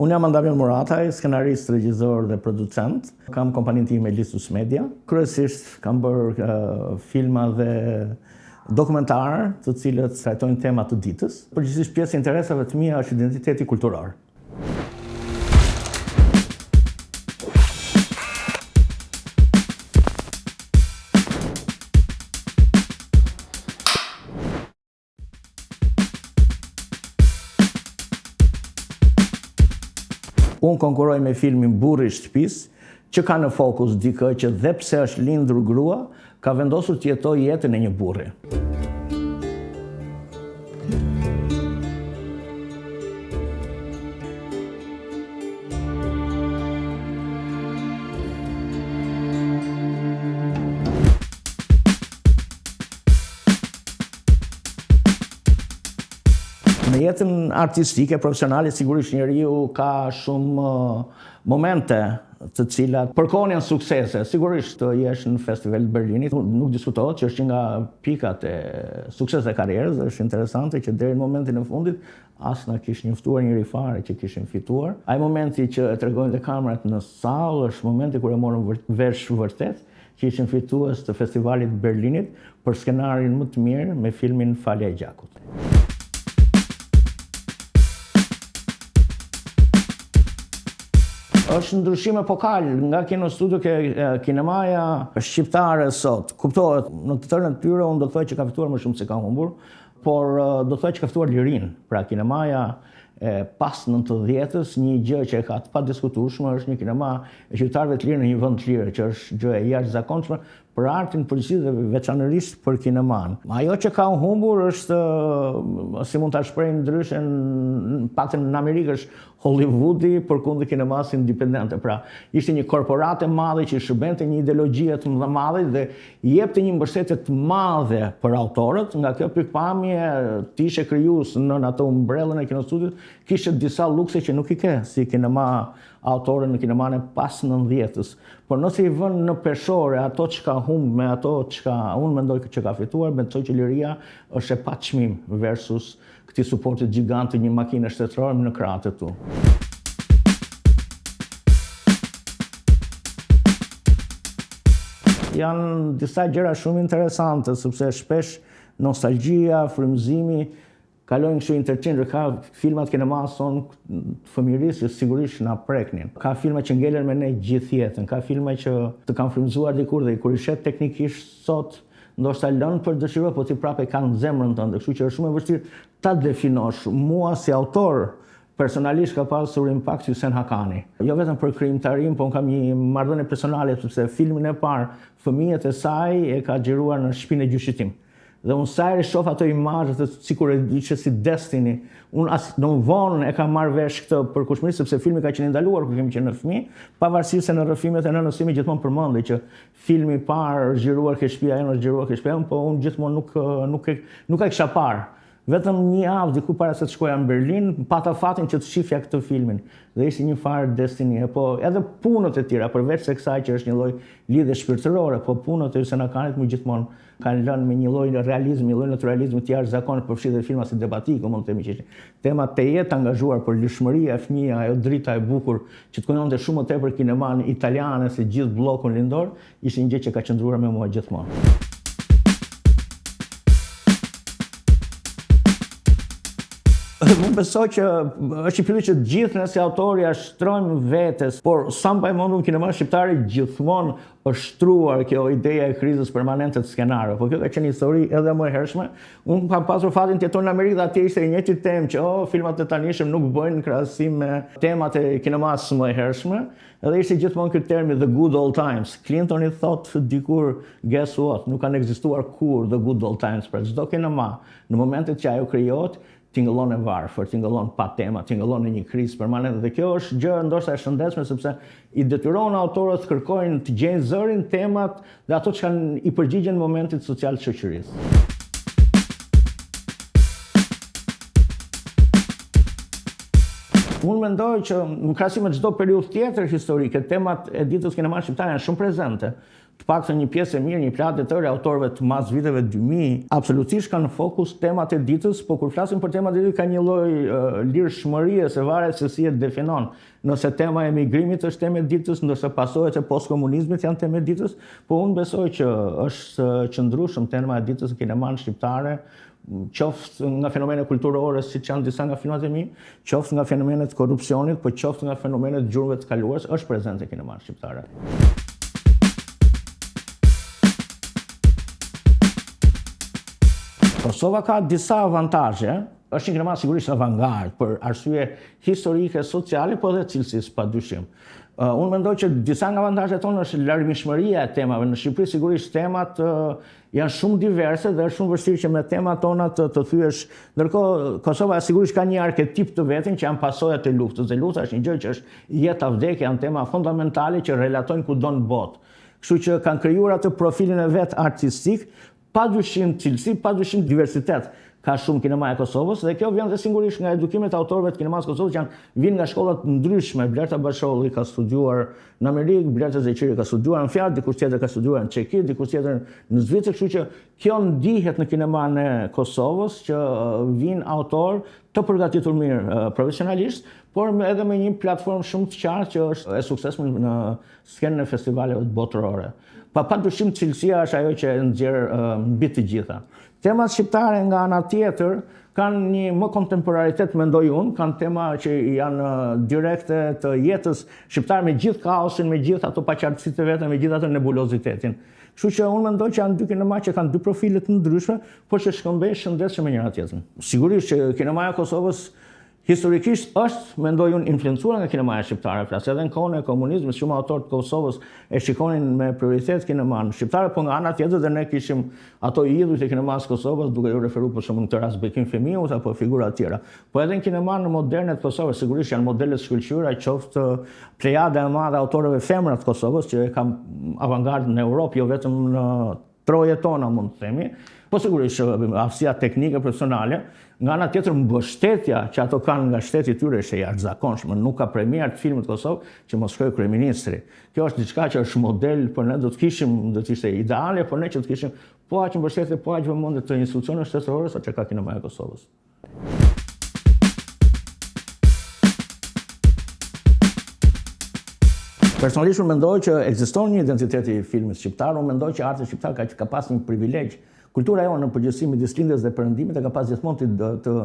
Unë jam Andamir Murataj, skenarist, regjisor dhe producent. Kam kompaninë time Listus Media. Kryesisht kam bërë filma dhe dokumentar, të cilët trajtojnë tema të ditës. Përgjithsisht pjesë e interesave të mia është identiteti kulturor. Unë konkuroj me filmin Burri i shtëpisë, që ka në fokus dikë që dhe pse është lindur grua, ka vendosur të jetojë jetën e një burri. Në jetën artistike, profesionale, sigurisht njeriu ka shumë momente të cilat përkohen janë suksese. Sigurisht të jesh në festival të Berlinit, nuk diskutohet që është një nga pikat e suksesit të karrierës, është interesante që deri në momentin e fundit as na kishin njoftuar njëri fare që kishin fituar. Ai momenti që e tregojnë dhe kamerat në sallë është momenti kur e morën vesh vërtet që ishin fitues të festivalit të Berlinit për skenarin më të mirë me filmin Falja e gjakut. Është ndryshim epokal nga kino studio ke kinemaja shqiptare sot. Kuptohet, në të tërën e tyre unë do të thoj që ka fituar më shumë se ka humbur, por do të thoj që ka fituar lirinë. Pra kinemaja pas 90-s, një gjë që e ka të padiskutueshme është një kinema e qytetarëve të lirë në një vend të lirë, që është gjë e jashtëzakonshme për artin, përgjithësisht dhe veçanërisht për kineman. Ajo që ka humbur është, si mund ta shpreh ndryshe, paktën në Amerikë është Hollywoodi përkundër kinemas independente. Pra, ishte një korporatë e madhe që shërbente një ideologji të madhe dhe jepte një mbështetje të madhe për autorët. Nga kjo pikpamje, ti ishe krijues në ato umbrellën e kinostudios, kishte disa lukse që nuk i ke si kinema autorë në kinemanë pas 90-s. Por nëse i vën në peshore ato që ka humbur me ato që unë mendoj që ka fituar, mendoj që liria është e paçmim versus këtij suporti gjigant të një makine shtetërore në krahët e tu. Janë disa gjëra shumë interesante, sepse shpesh nostalgjia, frymëzimi kalojnë kështu interchange, ka filmat kinema son fëmijërisë që sigurisht na preknin. Ka filma që ngelen me ne gjithë jetën, ka filma që të kanë frymëzuar dikur dhe kur i shet teknikisht sot, ndoshta lënë për dëshirë, po ti prapë kanë në zemrën tënde, kështu që është shumë e vështirë ta definosh. Mua si autor personalisht ka pasur impakt Hysén Hakani. Jo vetëm për krijimtarim, po kam një marrëdhënie personale sepse filmin e parë fëmijët e saj e ka xhiruar në shtëpinë e gjyqit tim. Dhe unë sa herë shoh ato imazhe sikur e diçë si Destiny, unë as në vonë e kam marrë vesh këtë përkushmëri sepse filmi ka qenë ndaluar kur kemi qenë në fëmijë, pavarësisht se në rrëfimet e nënës time gjithmonë përmendej që filmi i parë është xhiruar ke shtëpia jon, është xhiruar ke shtëpia jon, po unë gjithmonë nuk e kisha parë. Vetëm një javë diku para se të shkoja në Berlin, pata fatin që të shifja këtë filmin. Dhe ishte një farë Destiny, po edhe punët e tjera, përveç se kësaj që është një lloj lidhje shpirtërore, po punët e Hysén Hakanit më gjithmonë kanë lënë me një lloj realizmi, një lloj naturalizmi të jashtëzakonshëm, përfshi dhe filma si Debatiko, mund të themi që tema të jetë angazhuar për lëshmëria e fëmijë, ajo drita e bukur që të kononte shumë më tepër kineman italiane se gjithë bllokun lindor, ishte një gjë që ka qëndruar me mua gjithmonë. Unë besoj që është i filluar që gjithë ne si autorë ja shtrojmë vetes, por sa më mundur kinema shqiptare gjithmonë është shtruar kjo ideja e krizës permanente të skenarëve. Po kjo ka qenë histori edhe më e hershme. Unë kam pasur fatin të jetoj në Amerikë dhe atje ishte një njëjti temë që filmat e tanishëm nuk bëjnë krahasim me temat e kinemas më e hershme. Edhe ishte gjithmonë ky termi the good old times. Clinton i thotë dikur, guess what, nuk kanë ekzistuar kur the good old times për çdo kinema. Në momentet që ajo krijohet, tingëllon e varfër, tingëllon pa tema, tingëllon në një krizë permanente. Dhe kjo është gjë ndoshta e shëndetshme sepse i detyron autorët të kërkojnë të gjejnë zërin temat dhe ato që i përgjigjen momentit social të shoqërisë. Unë mendoj që në krahasim me çdo periudhë tjetër historike, temat e ditës kinema shqiptare janë shumë prezente. të paktën një pjesë e mirë, një platë të tërë autorëve të mas viteve 2000, absolutisht kanë në fokus temat e ditës, po kur flasim për temat e ditës ka një lloj lirshmërie se varet se si e definon. Nëse tema e emigrimit është temë e ditës, ndërsa pasojat e postkomunizmit janë temë e ditës, po unë besoj që është qëndrueshëm tema e ditës në kinemanë shqiptare, qoftë nga fenomene kulturore siç janë disa nga filmat e mi, qoftë nga fenomenet të korrupsionit, po qoftë nga fenomenet të gjurmëve të kaluarës, është prezente në kinemanë shqiptare. Kosova ka disa avantazhe, është një kinema sigurisht avangard për arsye historike, sociale, po edhe cilësisë padyshim. Unë mendoj që disa nga avantazhet tonë është larmishmëria e temave. Në Shqipëri sigurisht temat janë shumë diverse dhe është shumë vështirë që me temat tona të thyesh. Ndërkohë Kosova sigurisht ka një arketip të vetin që janë pasojat e luftës. Dhe lufta është një gjë që është jeta vdekje, janë tema fundamentale që relatojnë kudo në botë. Kështu që kanë krijuar atë profilin e vet artistik, padyshim cilësi, padyshim diversitet ka shumë kinema e Kosovës dhe kjo vjen dhe sigurisht nga edukimet e autorëve të kinemas Kosovës që vinë nga shkollat ndryshme. Blerta Basholli ka studiuar në Amerikë, Blerta Zeqiri ka studiuar në Fjalë, dikush tjetër ka studiuar në Çeki, dikush tjetër në Zvicër, kështu që kjo ndihet në kineman e Kosovës që vinë autor të përgatitur mirë profesionalisht, por edhe me një platformë shumë të qartë që është e suksesshme në skenën e festivaleve botërore. Padyshim cilësia është ajo që nxjerr mbi të gjitha. Temat shqiptare nga ana tjetër kanë një më kontemporanitet, mendoj unë, kanë tema që janë direkte të jetës shqiptare me gjithë kaosin, me gjithë ato paqartësitë e veta, me gjithë ato nebulozitetin. Kështu që unë mendoj që janë dy kinema që kanë dy profile të ndryshme, por që shkëmbejnë shëndetshëm me njëra tjetrën. Sigurisht që kinemaja e Kosovës historikisht është, mendoj unë, influencuar nga kinemaja shqiptare. Flas edhe në kohën e komunizmit, shumë autorë të Kosovës e shikonin me prioritet kinemanë shqiptare, por nga ana tjetër dhe ne kishim ato idhujt e kinemas Kosovës, duke ju referuar për shembull në këtë rast Bekim Femiut apo figura të tjera. Po edhe në kinemanë moderne të Kosovës sigurisht janë modele të shkëlqyera, qoftë plejada e madhe autorëve femra të Kosovës që kanë avangard në Europë, jo vetëm në trojet tona, mund të themi. Po sigurisht aftësia teknike profesionale, nga ana tjetër mbështetja që ato kanë nga shteti i tyre është e jashtëzakonshme. Nuk ka premier të filmit Kosovë që mos shkojë kryeministri. Kjo është diçka që është model, por ne do të kishim, do të ishte ideale, por ne që të kishim po aq mbështetje, po aq vëmendje të institucioneve shtetërore sa që ka kinemaja e Kosovës. Personalisht unë mendoj që ekziston një identitet i filmit shqiptar, unë mendoj që arti shqiptar ka pas një privilegj. Kultura jonë në përgjithësi midis lindjes dhe perëndimit ka pas gjithmonë të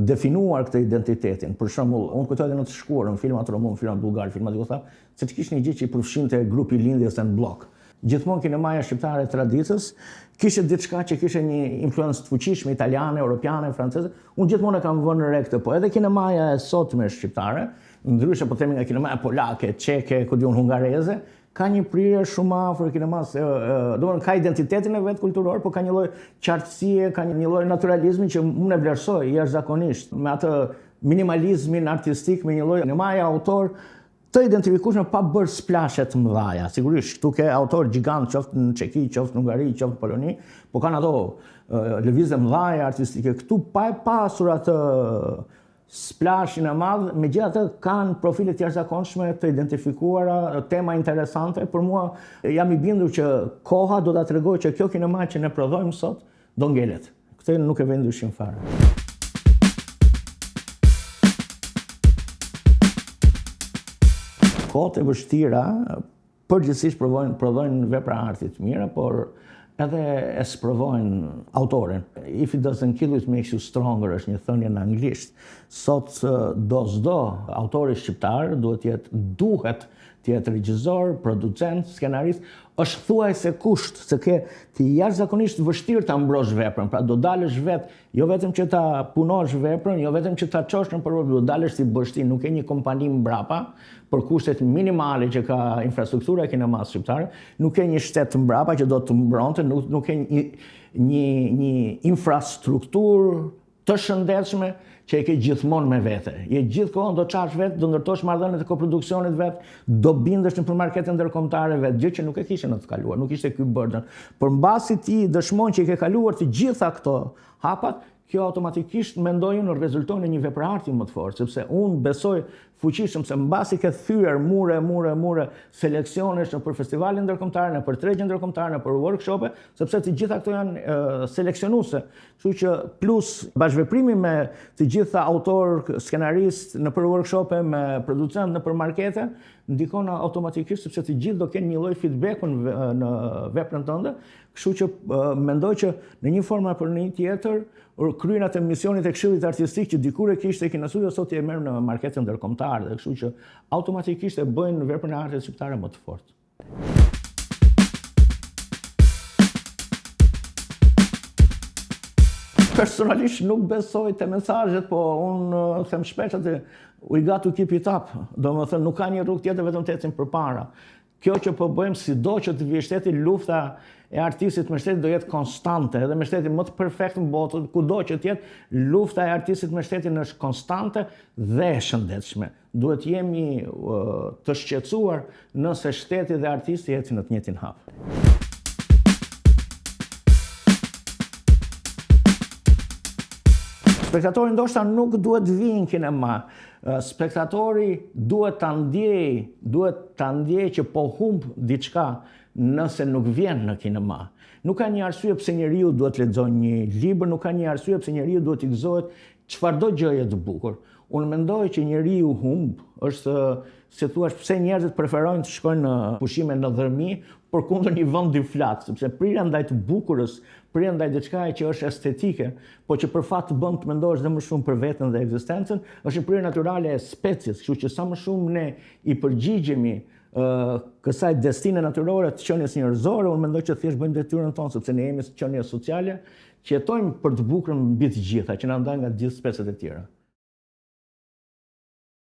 definuar këtë identitetin. Për shembull, unë kujtoj edhe në të shkuarën, filmat rumun, filmat bullgar, filmat jugosllav, se kishte një gjë që i përfshinte grupi lindjes në blok. Gjithmonë kinemaja shqiptare e traditës kishte diçka që kishte një influencë të fuqishme italiane, europiane, franceze. Unë gjithmonë e kam vënë re këtë, po edhe kinemaja e sotme shqiptare, ndryshe po themi nga kinemaja polake, çeke, ku diun hungareze, ka një prirje shumë afër kinemas, domethënë ka identitetin e vet kulturor, por ka një lloj qartësie, ka një lloj naturalizmi që unë e vlerësoj jashtëzakonisht, me atë minimalizmin artistik, me një lloj kinemaja autor të identifikueshëm pa bërë splashe të mëdha. Sigurisht këtu ke autor gjigant, qoftë në Çeki, qoftë në Hungari, qoftë në Poloni, po kanë ato lëvizje mëdha artistike. Këtu pa e pasur atë splashin e madh, megjithatë kanë profile të jashtëzakonshme të identifikuara, tema interesante. Për mua jam i bindur që koha do ta tregojë që kjo kinema që ne prodhojmë sot do ngelet. Këtë nuk e vë ndyshim fare. Kohët e vështira përgjithsisht prodhojnë vepra arti të mira, por edhe e sprovojnë autorin. If it doesn't kill you, it makes you stronger, është një thënie në anglisht. Sot do autori shqiptar duhet të jetë regjisor, producent, skenarist, është thuajse kusht, se ke ti jashtëzakonisht vështirë ta mbrosh veprën, pra do dalësh vetë, jo vetëm që ta punosh veprën, jo vetëm që ta çosh në përvojë, do dalësh si bështi, nuk ke një kompani mbrapa për kushtet minimale që ka infrastruktura e kinemas shqiptare, nuk ke një shtet mbrapa që do të mbronte, nuk ke një infrastrukturë të shëndetshme që e ke gjithmonë me vete. Je gjithkohën do çash vetë, do ndërtosh marrëdhëniet e koproduksionit vetë, do bindesh në marketet ndërkombëtare vetë, gjë që nuk e kishe në të kaluar, nuk ishte ky burden. Por mbasi ti dëshmon që i ke kaluar të gjitha këto hapat, kjo automatikisht mendoj unë rezulton në një vepër arti më të fortë, sepse unë besoj fuqishëm se mbasi ke thyer mure seleksionesh nëpër festivalin ndërkombëtar, nëpër tregjen ndërkombëtare, nëpër workshope, sepse të gjitha këto janë seleksionuese. Kështu që plus bashkëveprimi me të gjitha autor, skenarist nëpër workshope, me producent nëpër markete, ndikon automatikisht sepse të gjithë do kenë një lloj feedback-un në veprën tënde. Kështu që mendoj që në një formë apo në një tjetër kryen atë misionit e Këshillit Artistik që dikur e kishte Kinostudio, sot e merr në marketën ndërkombëtare, dhe kështu që automatikisht e bëjnë veprën e artit shqiptare më të fortë. Personalisht nuk besoj te mesazhet, po unë them shpesh atë we got to keep it up. Domethënë nuk ka një rrugë tjetër vetëm të ecim përpara. Kjo që po bëjmë, sido që të vijë shteti, lufta e artistit me shtetin do jetë konstante, edhe me shtetin më të perfekt në botë, kudo që të jetë, lufta e artistit me shtetin është konstante dhe e shëndetshme. Duhet jemi të shqetësuar nëse shteti dhe artisti ecin në të njëjtin hap. Spektatori ndoshta nuk duhet vinë në kinema. Spektatori duhet ta ndjej që po humb diçka nëse nuk vjen në kinema. Nuk ka një arsye pse njeriu duhet lexojë një libër, nuk ka një arsye pse njeriu duhet i gëzohet çfarëdo gjëje të bukur. Unë mendoj që njeriu humb është, si thua, pse njerëzit preferojnë të shkojnë në pushime në dhërmi përkundër një vendi flat, sepse prirja ndaj të bukurës, prirja ndaj diçkaje që është estetike, po që për fat të bën të mendosh dhe më shumë për veten dhe ekzistencën, është një prirje natyrale e species, kështu që sa më shumë ne i përgjigjemi kësaj destine natyrore të qenies njerëzore, unë mendoj që thjesht bëjmë detyrën tonë, sepse ne jemi qenie sociale, që jetojmë për të bukurën mbi të gjitha, që na ndajnë nga të gjithë speciet e tjera.